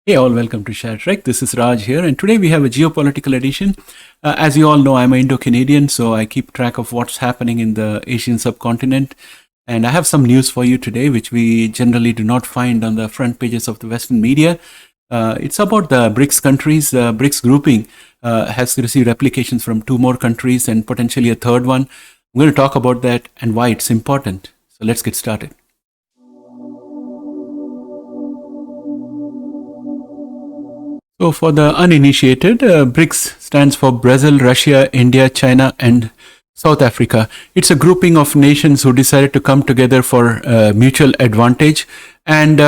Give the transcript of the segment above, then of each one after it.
Hey all, welcome to Share Trek. This is Raj here, and today we have a geopolitical edition. As you all know, I'm an Indo-Canadian, so I keep track of what's happening in the Asian subcontinent. And I have some news for you today, which we generally do not find on the front pages of the Western media. It's about the BRICS countries. The BRICS grouping has received applications from 2 more countries and potentially a third one. I'm going to talk about that and why it's important. So let's get started. So for the uninitiated, BRICS stands for Brazil, Russia, India, China, and South Africa. It's a grouping of nations who decided to come together for mutual advantage. And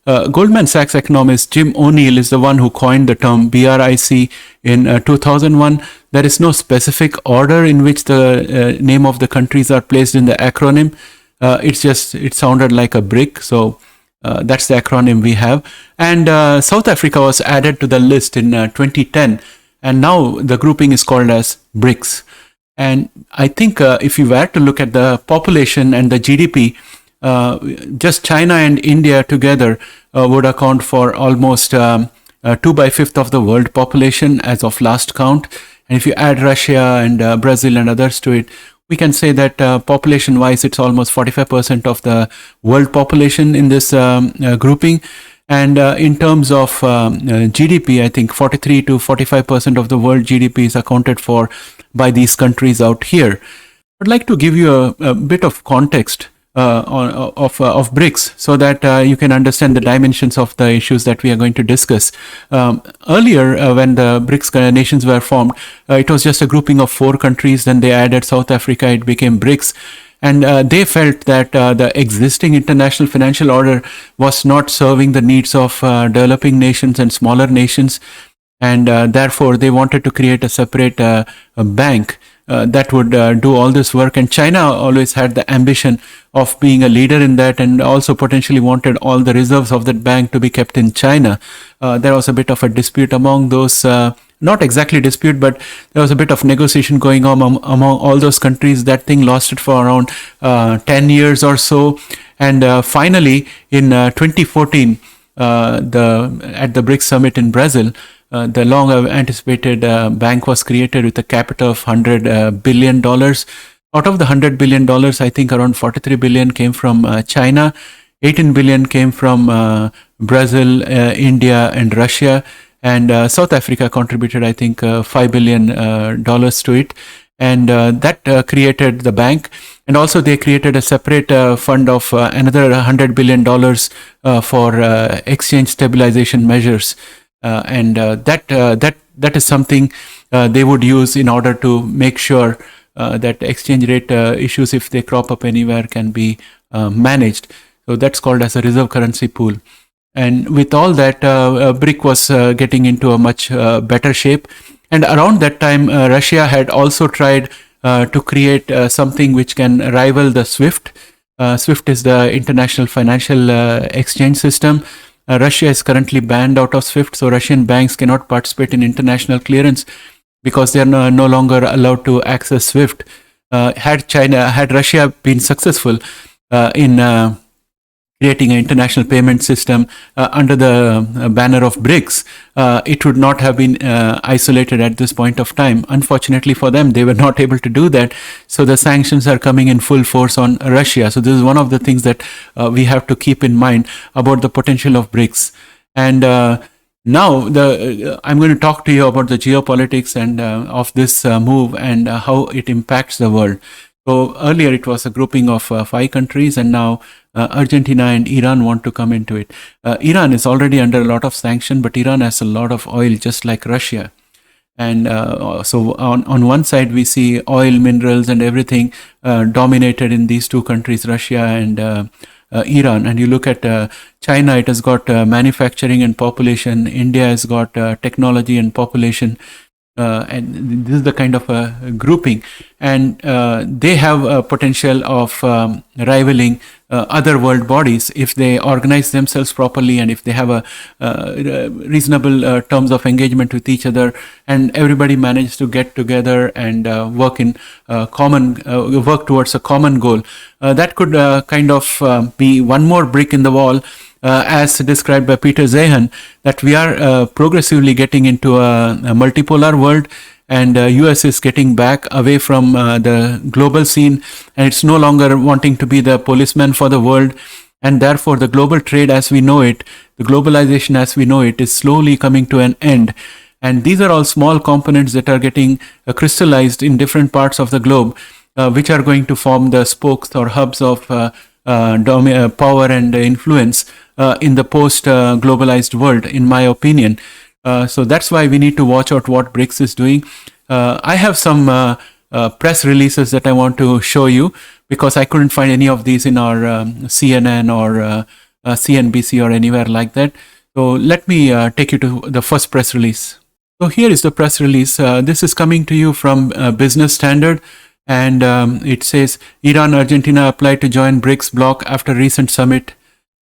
Goldman Sachs economist Jim O'Neill is the one who coined the term BRIC in 2001. There is no specific order in which the name of the countries are placed in the acronym. It sounded like a brick, so that's the acronym we have. And South Africa was added to the list in 2010, and now the grouping is called as BRICS. And I think if you were to look at the population and the GDP, just China and India together would account for almost 2/5 of the world population as of last count. And if you add Russia and Brazil and others to it, we can say that population-wise, it's almost 45% of the world population in this grouping. And in terms of GDP, I think 43 to 45% of the world GDP is accounted for by these countries out here. I'd like to give you a bit of context of BRICS so that you can understand the dimensions of the issues that we are going to discuss. Earlier, when the BRICS nations were formed, it was just a grouping of 4 countries. Then they added South Africa. It became BRICS. And they felt that the existing international financial order was not serving the needs of developing nations and smaller nations. And therefore, they wanted to create a separate bank that would do all this work. And China always had the ambition of being a leader in that, and also potentially wanted all the reserves of that bank to be kept in China. There was a bit of a dispute among those, not exactly dispute, but there was a bit of negotiation going on among all those countries. That thing lasted for around 10 years or so. And finally, in 2014, at the BRICS Summit in Brazil, the long anticipated bank was created with a capital of $100 billion. Out of the $100 billion, I think around 43 billion came from China, 18 billion came from Brazil, India, and Russia, and South Africa contributed, I think, $5 billion to it. And that created the bank. And also they created a separate fund of another $100 billion for exchange stabilization measures. That is something they would use in order to make sure that exchange rate issues, if they crop up anywhere, can be managed. So that's called as a reserve currency pool. And with all that, BRIC was getting into a much better shape. And around that time, Russia had also tried to create something which can rival the SWIFT. SWIFT is the International Financial Exchange System. Russia is currently banned out of SWIFT, so Russian banks cannot participate in international clearance because they are no longer allowed to access SWIFT. Had Russia been successful in creating an international payment system under the banner of BRICS, it would not have been isolated at this point of time. Unfortunately for them, they were not able to do that. So the sanctions are coming in full force on Russia. So this is one of the things that we have to keep in mind about the potential of BRICS. And now I'm going to talk to you about the geopolitics and of this move and how it impacts the world. So earlier it was a grouping of 5 countries, and now Argentina and Iran want to come into it. Iran is already under a lot of sanction, but Iran has a lot of oil, just like Russia. And so on one side, we see oil, minerals, and everything dominated in these 2 countries, Russia and Iran. And you look at China, it has got manufacturing and population. India has got technology and population. And this is the kind of grouping, and they have a potential of rivaling other world bodies if they organize themselves properly, and if they have a reasonable terms of engagement with each other, and everybody manages to get together and work towards a common goal. That could kind of be one more brick in the wall as described by Peter Zeihan, that we are progressively getting into a multipolar world, and US is getting back away from the global scene, and it's no longer wanting to be the policeman for the world, and therefore the global trade as we know it, the globalization as we know it, is slowly coming to an end. And these are all small components that are getting crystallized in different parts of the globe, which are going to form the spokes or hubs of power and influence in the post-globalized world, in my opinion. So that's why we need to watch out what BRICS is doing. I have some press releases that I want to show you, because I couldn't find any of these in our CNN or CNBC or anywhere like that. So let me take you to the first press release. So here is the press release. This is coming to you from Business Standard, and it says Iran, Argentina applied to join BRICS bloc after recent summit.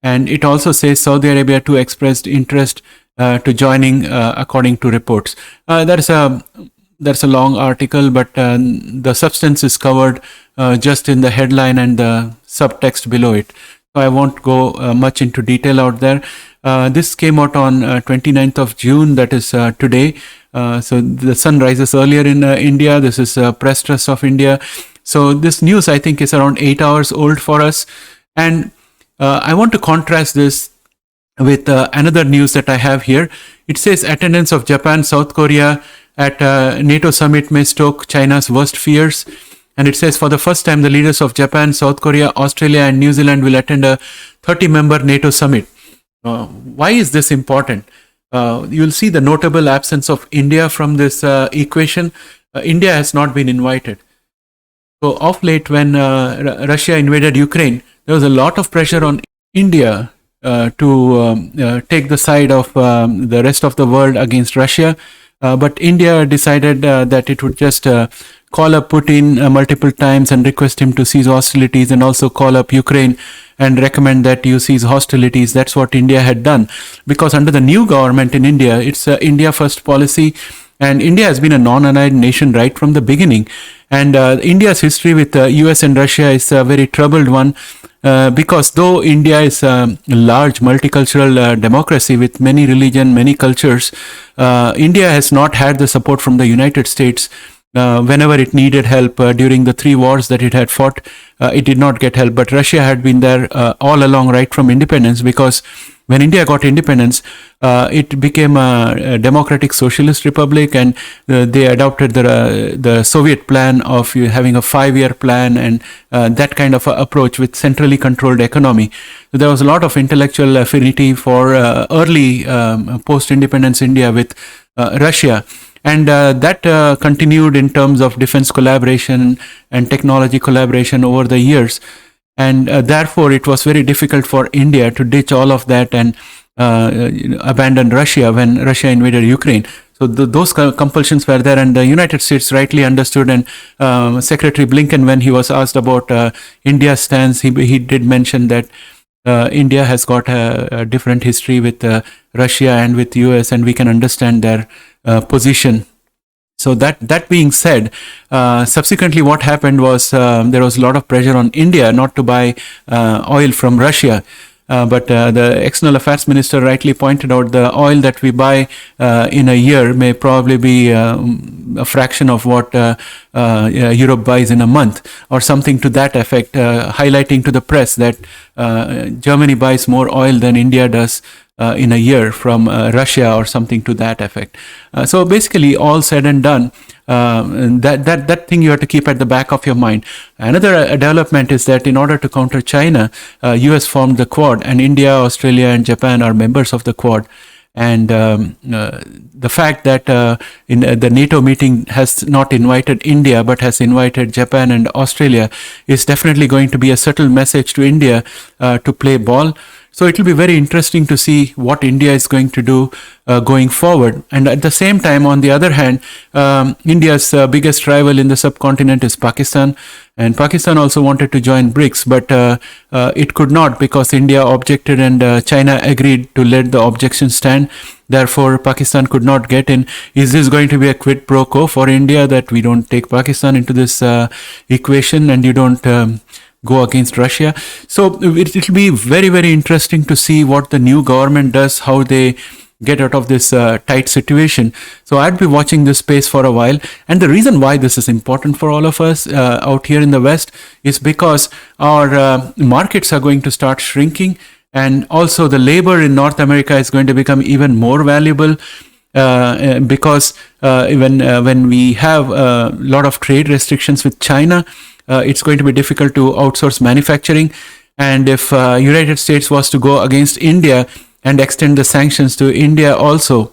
And it also says Saudi Arabia too expressed interest to joining, according to reports. That's a long article, but the substance is covered just in the headline and the subtext below it. So I won't go much into detail out there. This came out on 29th of June, that is today. So the sun rises earlier in India. This is Press Trust of India. So this news, I think, is around 8 hours old for us. And I want to contrast this with another news that I have here. It says attendance of Japan, South Korea at NATO summit may stoke China's worst fears. And it says for the first time, the leaders of Japan, South Korea, Australia, and New Zealand will attend a 30-member NATO summit. Why is this important? You'll see the notable absence of India from this equation. India has not been invited. So of late, when Russia invaded Ukraine, there was a lot of pressure on India to take the side of the rest of the world against Russia. But India decided that it would just call up Putin multiple times and request him to cease hostilities, and also call up Ukraine and recommend that you cease hostilities. That's what India had done, because under the new government in India, it's India first policy, and India has been a non-aligned nation right from the beginning. And India's history with US and Russia is a very troubled one, because though India is a large multicultural democracy with many religions, many cultures, India has not had the support from the United States. Whenever it needed help during the 3 wars that it had fought, it did not get help. But Russia had been there all along right from independence, because when India got independence, it became a democratic socialist republic, and they adopted the Soviet plan of having a 5-year plan and that kind of approach with centrally controlled economy. So there was a lot of intellectual affinity for early post-independence India with Russia. And that continued in terms of defense collaboration and technology collaboration over the years. And therefore, it was very difficult for India to ditch all of that and abandon Russia when Russia invaded Ukraine. So those compulsions were there, and the United States rightly understood. And Secretary Blinken, when he was asked about India's stance, he did mention that India has got a different history with Russia and with US, and we can understand their position. So that being said, subsequently what happened was there was a lot of pressure on India not to buy oil from Russia. But the External Affairs Minister rightly pointed out the oil that we buy in a year may probably be a fraction of what Europe buys in a month, or something to that effect, highlighting to the press that Germany buys more oil than India does in a year from Russia, or something to that effect. So basically, all said and done, that thing you have to keep at the back of your mind. Another development is that in order to counter China, US formed the Quad, and India, Australia, and Japan are members of the Quad. And the fact that in the NATO meeting has not invited India but has invited Japan and Australia is definitely going to be a subtle message to India to play ball. So it will be very interesting to see what India is going to do going forward. And at the same time, on the other hand, India's biggest rival in the subcontinent is Pakistan. And Pakistan also wanted to join BRICS, but it could not, because India objected and China agreed to let the objection stand. Therefore, Pakistan could not get in. Is this going to be a quid pro quo for India, that we don't take Pakistan into this equation and you don't go against Russia. So it'll be very, very interesting to see what the new government does, how they get out of this tight situation. So I'd be watching this space for a while. And the reason why this is important for all of us out here in the West is because our markets are going to start shrinking. And also the labor in North America is going to become even more valuable because when we have a lot of trade restrictions with China, it's going to be difficult to outsource manufacturing. And if United States was to go against India and extend the sanctions to India also,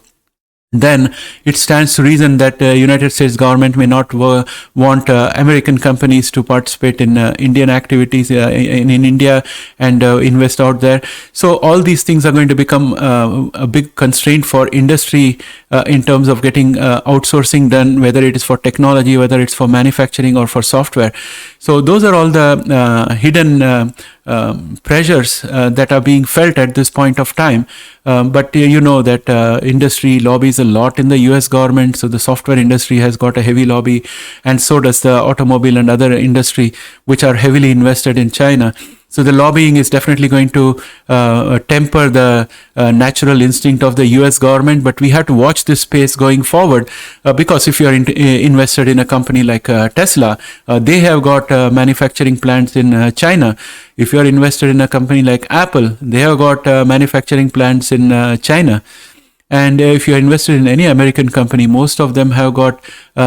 then it stands to reason that the United States government may not want American companies to participate in Indian activities in India and invest out there. So all these things are going to become a big constraint for industry in terms of getting outsourcing done, whether it is for technology, whether it's for manufacturing or for software. So those are all the hidden pressures that are being felt at this point of time. But you know that industry lobbies a lot in the US government. So the software industry has got a heavy lobby, and so does the automobile and other industry, which are heavily invested in China. So the lobbying is definitely going to temper the natural instinct of the US government, but we have to watch this space going forward because if you're invested in a company like Tesla, they have got manufacturing plants in China. If you're invested in a company like Apple, they have got manufacturing plants in China. And if you're invested in any American company, most of them have got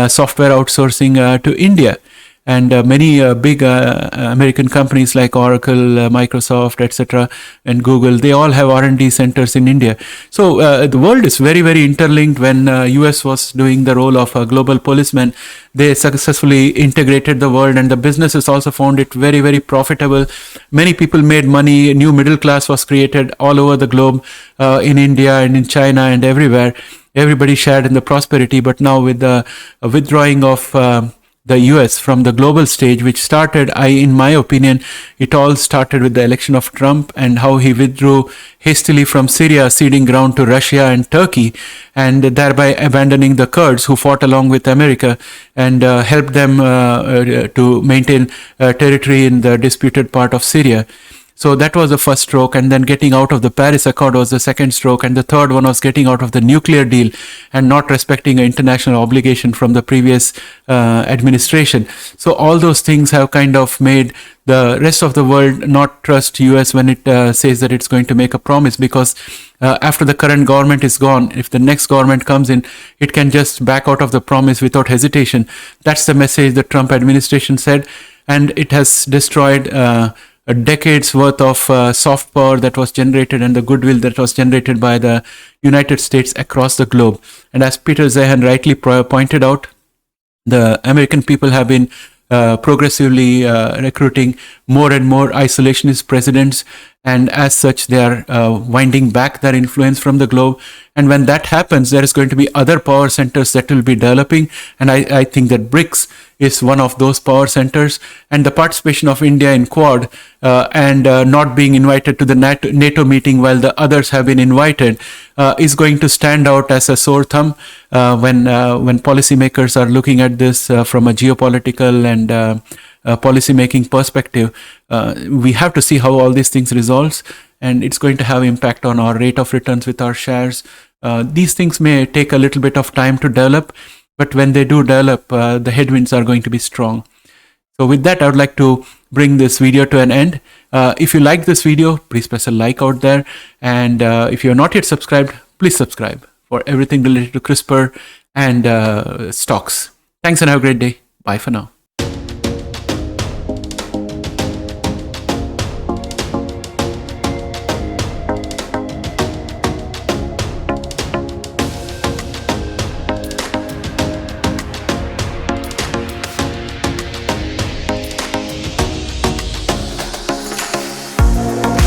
software outsourcing to India. And many big American companies like Oracle, Microsoft, etc., and Google, they all have R&D centers in India. So the world is very, very interlinked. When US was doing the role of a global policeman, they successfully integrated the world, and the businesses also found it very, very profitable. Many people made money. A new middle class was created all over the globe, in India and in China and everywhere. Everybody shared in the prosperity. But now with the withdrawing of the US from the global stage, which started, in my opinion, it all started with the election of Trump and how he withdrew hastily from Syria, ceding ground to Russia and Turkey, and thereby abandoning the Kurds who fought along with America and helped them to maintain territory in the disputed part of Syria. So that was the first stroke, and then getting out of the Paris Accord was the second stroke, and the third one was getting out of the nuclear deal and not respecting an international obligation from the previous administration. So all those things have kind of made the rest of the world not trust US when it says that it's going to make a promise, because after the current government is gone, if the next government comes in, it can just back out of the promise without hesitation. That's the message the Trump administration said, and it has destroyed a decade's worth of soft power that was generated and the goodwill that was generated by the United States across the globe. And as Peter Zehan rightly pointed out, the American people have been progressively recruiting more and more isolationist presidents, and as such they are winding back their influence from the globe. And when that happens, there is going to be other power centers that will be developing, and I think that BRICS is one of those power centers. And the participation of India in Quad and not being invited to the NATO meeting while the others have been invited is going to stand out as a sore thumb when policymakers are looking at this from a geopolitical and policy-making perspective. We have to see how all these things resolves, and it's going to have impact on our rate of returns with our shares. These things may take a little bit of time to develop, but when they do develop, the headwinds are going to be strong. So with that, I would like to bring this video to an end. If you like this video, please press a like out there. And if you're not yet subscribed, please subscribe for everything related to CRISPR and stocks. Thanks and have a great day. Bye for now.